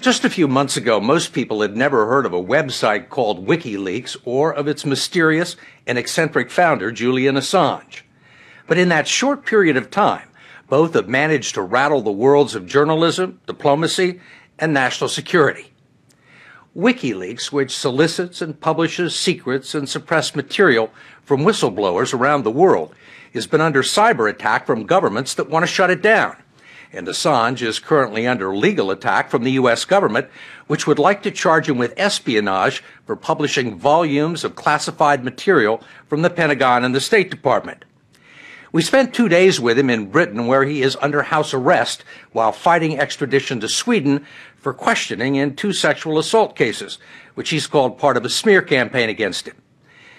Just a few months ago, most people had never heard of a website called WikiLeaks or of its mysterious and eccentric founder, Julian Assange. But in that short period of time, both have managed to rattle the worlds of journalism, diplomacy, and national security. WikiLeaks, which solicits and publishes secrets and suppressed material from whistleblowers around the world, has been under cyber attack from governments that want to shut it down. And Assange is currently under legal attack from the U.S. government, which would like to charge him with espionage for publishing volumes of classified material from the Pentagon and the State Department. We spent 2 days with him in Britain, where he is under house arrest while fighting extradition to Sweden for questioning in 2 sexual assault cases, which he's called part of a smear campaign against him.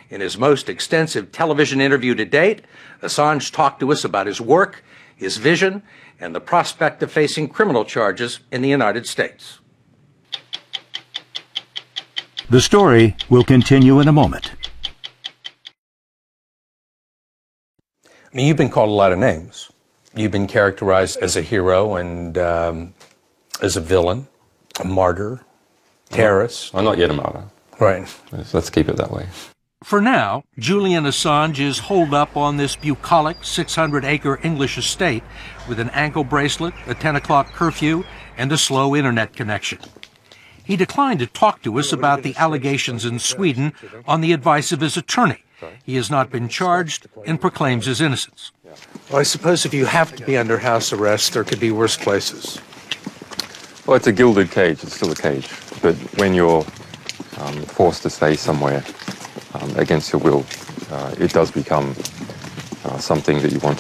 In his most extensive television interview to date, Assange talked to us about his work, his vision, and the prospect of facing criminal charges in the United States. The story will continue in a moment. I mean, you've been called a lot of names. You've been characterized as a hero and as a villain, a martyr, terrorist. I'm not yet a martyr. Right. Let's keep it that way. For now, Julian Assange is holed up on this bucolic 600-acre English estate with an ankle bracelet, a 10 o'clock curfew, and a slow internet connection. He declined to talk to us about the allegations in Sweden on the advice of his attorney. He has not been charged and proclaims his innocence. Well, I suppose if you have to be under house arrest, there could be worse places. Well, it's a gilded cage. It's still a cage. But when you're forced to stay somewhere against your will, it does become something that you want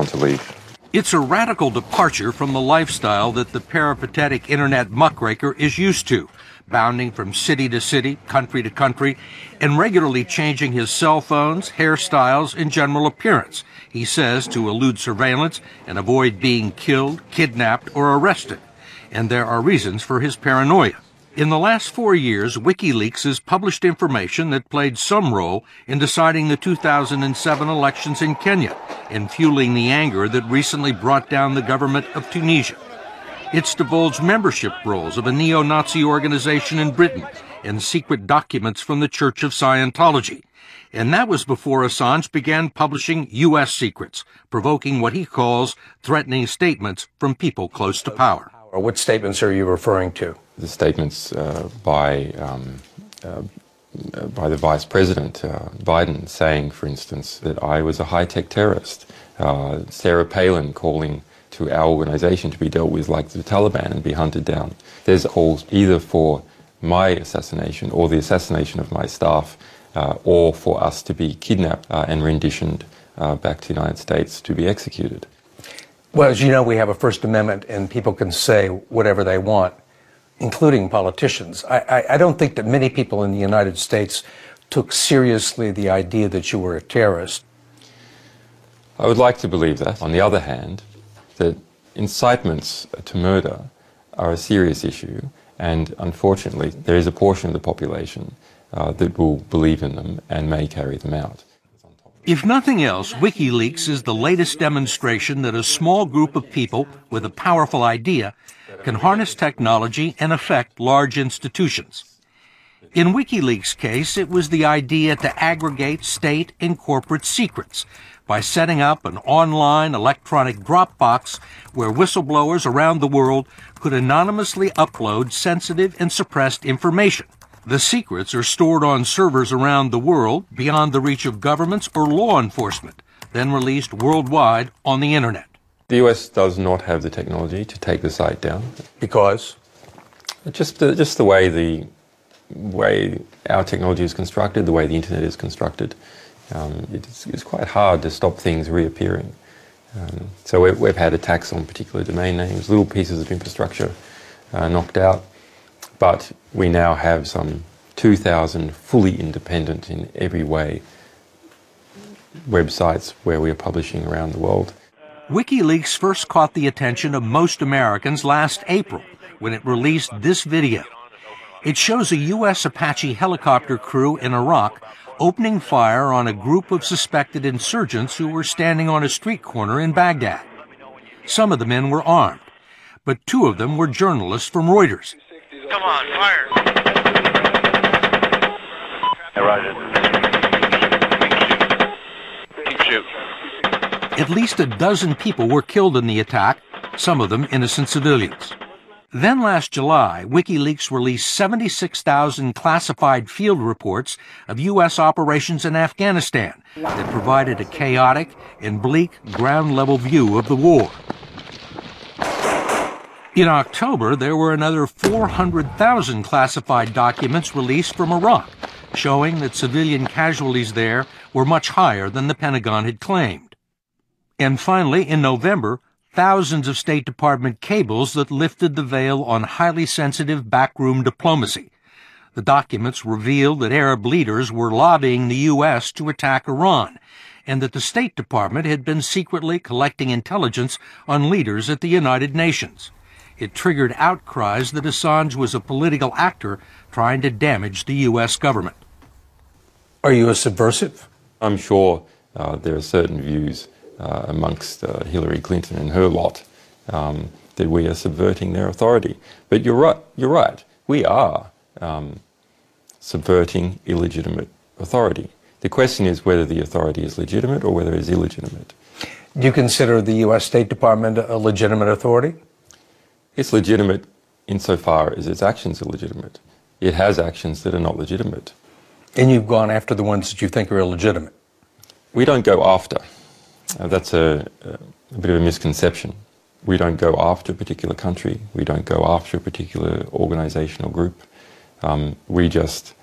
to leave. It's a radical departure from the lifestyle that the peripatetic internet muckraker is used to, bounding from city to city, country to country, and regularly changing his cell phones, hairstyles, and general appearance, he says, to elude surveillance and avoid being killed, kidnapped, or arrested. And there are reasons for his paranoia. In the last 4 years, WikiLeaks has published information that played some role in deciding the 2007 elections in Kenya and fueling the anger that recently brought down the government of Tunisia. It's divulged membership rolls of a neo-Nazi organization in Britain and secret documents from the Church of Scientology. And that was before Assange began publishing U.S. secrets, provoking what he calls threatening statements from people close to power. What statements are you referring to? The statements by the Vice President, Biden, saying, for instance, that I was a high-tech terrorist. Sarah Palin calling to our organization to be dealt with like the Taliban and be hunted down. There's calls either for my assassination or the assassination of my staff, or for us to be kidnapped and renditioned back to the United States to be executed. Well, as you know, we have a First Amendment and people can say whatever they want, including politicians. I don't think that many people in the United States took seriously the idea that you were a terrorist. I would like to believe that. On the other hand, that incitements to murder are a serious issue, and unfortunately there is a portion of the population that will believe in them and may carry them out. If nothing else, WikiLeaks is the latest demonstration that a small group of people with a powerful idea can harness technology and affect large institutions. In WikiLeaks' case, it was the idea to aggregate state and corporate secrets by setting up an online electronic Dropbox where whistleblowers around the world could anonymously upload sensitive and suppressed information. The secrets are stored on servers around the world beyond the reach of governments or law enforcement, then released worldwide on the internet. The US does not have the technology to take the site down. Because? Just the way our technology is constructed, the way the internet is constructed. It's quite hard to stop things reappearing. So we've had attacks on particular domain names, little pieces of infrastructure knocked out. But we now have some 2,000 fully independent in every way websites where we are publishing around the world. WikiLeaks first caught the attention of most Americans last April when it released this video. It shows a U.S. Apache helicopter crew in Iraq opening fire on a group of suspected insurgents who were standing on a street corner in Baghdad. Some of the men were armed, but 2 of them were journalists from Reuters. Come on, fire. Hey, Roger. Keep shooting. At least a dozen people were killed in the attack, some of them innocent civilians. Then last July, WikiLeaks released 76,000 classified field reports of U.S. operations in Afghanistan that provided a chaotic and bleak ground-level view of the war. In October, there were another 400,000 classified documents released from Iraq, showing that civilian casualties there were much higher than the Pentagon had claimed. And finally, in November, thousands of State Department cables that lifted the veil on highly sensitive backroom diplomacy. The documents revealed that Arab leaders were lobbying the U.S. to attack Iran, and that the State Department had been secretly collecting intelligence on leaders at the United Nations. It triggered outcries that Assange was a political actor trying to damage the U.S. government. Are you a subversive? I'm sure there are certain views amongst Hillary Clinton and her lot that we are subverting their authority. But you're right. We are subverting illegitimate authority. The question is whether the authority is legitimate or whether it is illegitimate. Do you consider the U.S. State Department a legitimate authority? It's legitimate insofar as its actions are legitimate. It has actions that are not legitimate. And you've gone after the ones that you think are illegitimate? We don't go after. That's a bit of a misconception. We don't go after a particular country. We don't go after a particular organisation or group. We just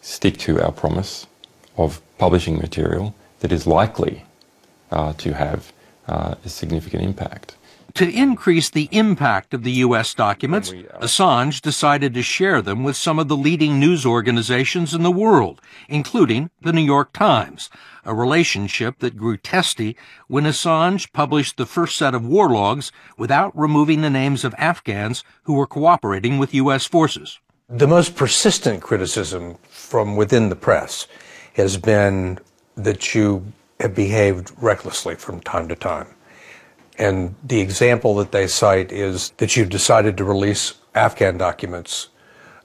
stick to our promise of publishing material that is likely to have a significant impact. To increase the impact of the U.S. documents, Assange decided to share them with some of the leading news organizations in the world, including the New York Times, a relationship that grew testy when Assange published the first set of war logs without removing the names of Afghans who were cooperating with U.S. forces. The most persistent criticism from within the press has been that you have behaved recklessly from time to time. And the example that they cite is that you decided to release Afghan documents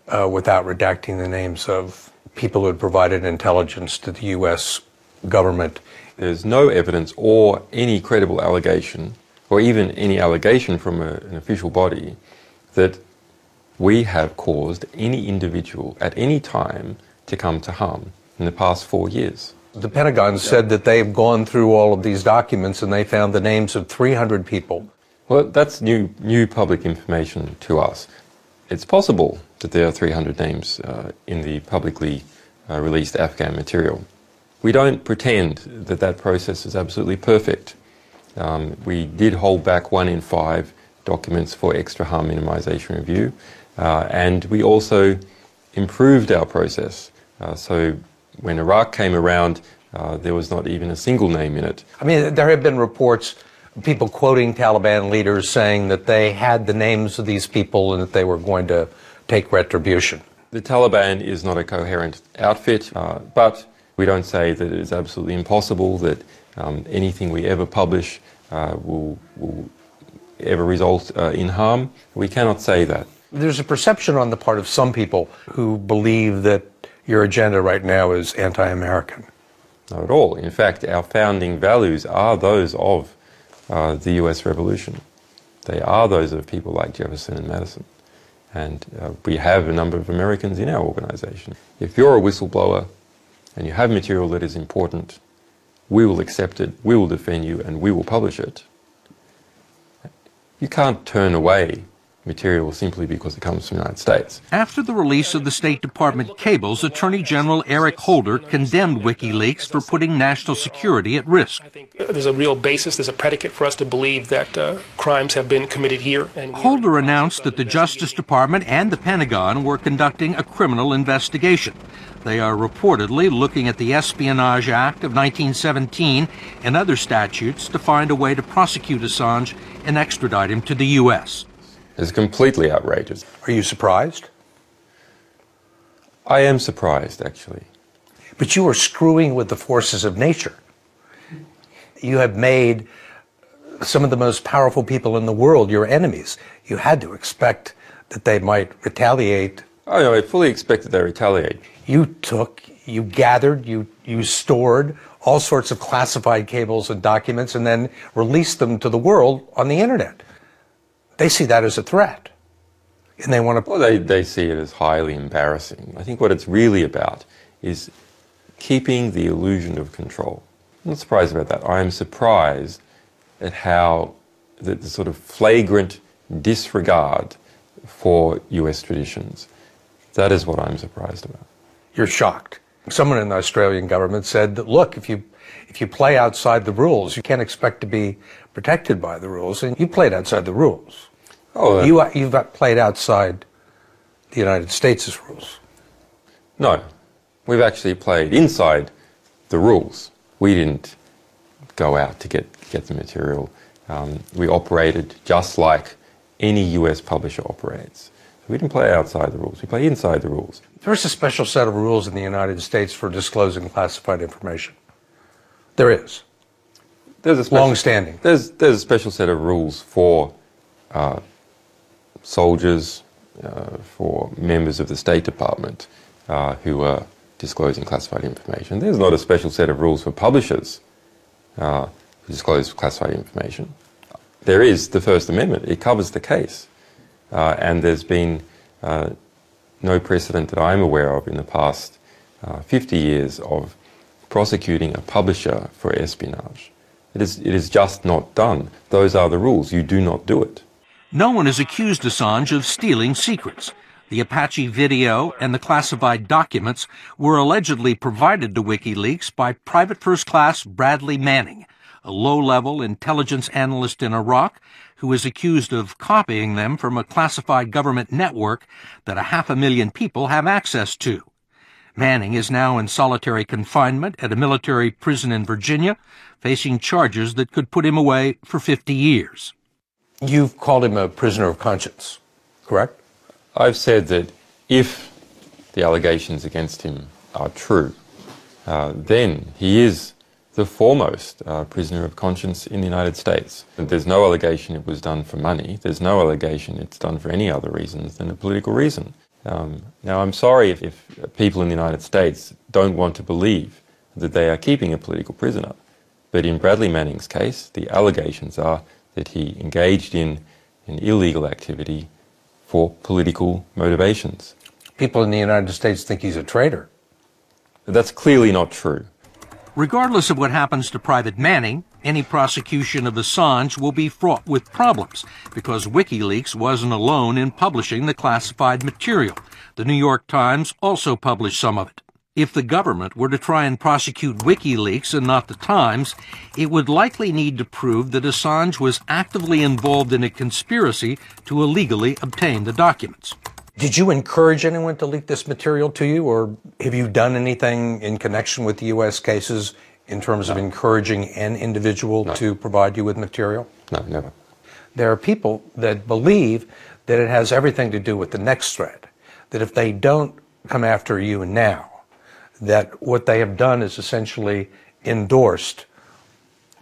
without redacting the names of people who had provided intelligence to the U.S. government. There's no evidence or any credible allegation, or even any allegation from an official body, that we have caused any individual at any time to come to harm in the past 4 years. The Pentagon said that they've gone through all of these documents and they found the names of 300 people. Well, that's new public information to us. It's possible that there are 300 names in the publicly released Afghan material. We don't pretend that that process is absolutely perfect. We did hold back 1 in 5 documents for extra harm minimization review, and we also improved our process. So when Iraq came around, there was not even a single name in it. I mean, there have been reports, people quoting Taliban leaders saying that they had the names of these people and that they were going to take retribution. The Taliban is not a coherent outfit, but we don't say that it is absolutely impossible that anything we ever publish will ever result in harm. We cannot say that. There's a perception on the part of some people who believe that your agenda right now is anti-American. Not at all. In fact, our founding values are those of the US Revolution. They are those of people like Jefferson and Madison. And we have a number of Americans in our organization. If you're a whistleblower and you have material that is important, we will accept it, we will defend you, and we will publish it. You can't turn away material simply because it comes from the United States. After the release of the State Department cables, Attorney General Eric Holder condemned WikiLeaks for putting national security at risk. I think there's a real basis, there's a predicate for us to believe that crimes have been committed here. And Holder announced that the Justice Department and the Pentagon were conducting a criminal investigation. They are reportedly looking at the Espionage Act of 1917 and other statutes to find a way to prosecute Assange and extradite him to the U.S. It's completely outrageous. Are you surprised? I am surprised, actually. But you are screwing with the forces of nature. You have made some of the most powerful people in the world, your enemies. You had to expect that they might retaliate. Oh, no, I fully expected they retaliate. You gathered, you stored all sorts of classified cables and documents and then released them to the world on the internet. They see that as a threat. And they want to... Well, they see it as highly embarrassing. I think what it's really about is keeping the illusion of control. I'm not surprised about that. I am surprised at how the sort of flagrant disregard for US traditions. That is what I'm surprised about. You're shocked. Someone in the Australian government said that, look, if you play outside the rules, you can't expect to be protected by the rules, and you played outside the rules. Oh, You've got played outside the United States' rules. No, we've actually played inside the rules. We didn't go out to get the material. We operated just like any US publisher operates. We didn't play outside the rules. We play inside the rules. There's a special set of rules in the United States for disclosing classified information. There is. There's a special, long-standing. There's a special set of rules for soldiers, for members of the State Department who are disclosing classified information. There's not a special set of rules for publishers who disclose classified information. There is the First Amendment. It covers the case. And there's been no precedent that I'm aware of in the past 50 years of prosecuting a publisher for espionage. It is just not done. Those are the rules. You do not do it. No one has accused Assange of stealing secrets. The Apache video and the classified documents were allegedly provided to WikiLeaks by Private First Class Bradley Manning, a low-level intelligence analyst in Iraq who is accused of copying them from a classified government network that 500,000 people have access to. Manning is now in solitary confinement at a military prison in Virginia, facing charges that could put him away for 50 years. You've called him a prisoner of conscience, correct? I've said that if the allegations against him are true, then he is the foremost prisoner of conscience in the United States. There's no allegation it was done for money. There's no allegation it's done for any other reasons than a political reason. Now, I'm sorry if people in the United States don't want to believe that they are keeping a political prisoner. But in Bradley Manning's case, the allegations are that he engaged in an illegal activity for political motivations. People in the United States think he's a traitor. That's clearly not true. Regardless of what happens to Private Manning, any prosecution of Assange will be fraught with problems because WikiLeaks wasn't alone in publishing the classified material. The New York Times also published some of it. If the government were to try and prosecute WikiLeaks and not the Times, it would likely need to prove that Assange was actively involved in a conspiracy to illegally obtain the documents. Did you encourage anyone to leak this material to you, or have you done anything in connection with the U.S. cases in terms of encouraging an individual to provide you with material? No, never. There are people that believe that it has everything to do with the next threat, that if they don't come after you now, that what they have done is essentially endorsed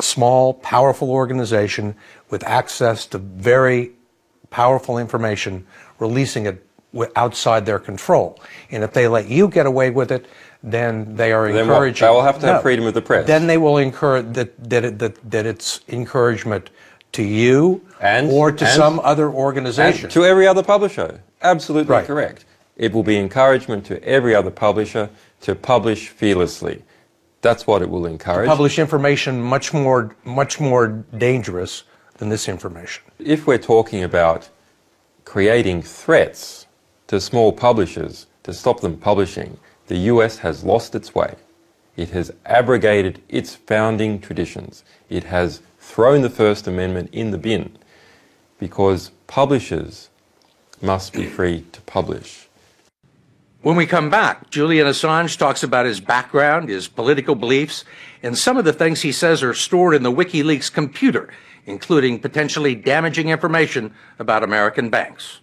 a small, powerful organization with access to very powerful information, releasing it outside their control. And if they let you get away with it, then they are encouraging... They will have to have freedom of the press. Then they will encourage that it's encouragement to you or to some other organization. And to every other publisher. Absolutely right. Correct. It will be encouragement to every other publisher to publish fearlessly. That's what it will encourage. To publish information much more dangerous than this information. If we're talking about creating threats to small publishers to stop them publishing, the US has lost its way. It has abrogated its founding traditions. It has thrown the First Amendment in the bin because publishers must be free to publish. When we come back, Julian Assange talks about his background, his political beliefs, and some of the things he says are stored in the WikiLeaks computer, including potentially damaging information about American banks.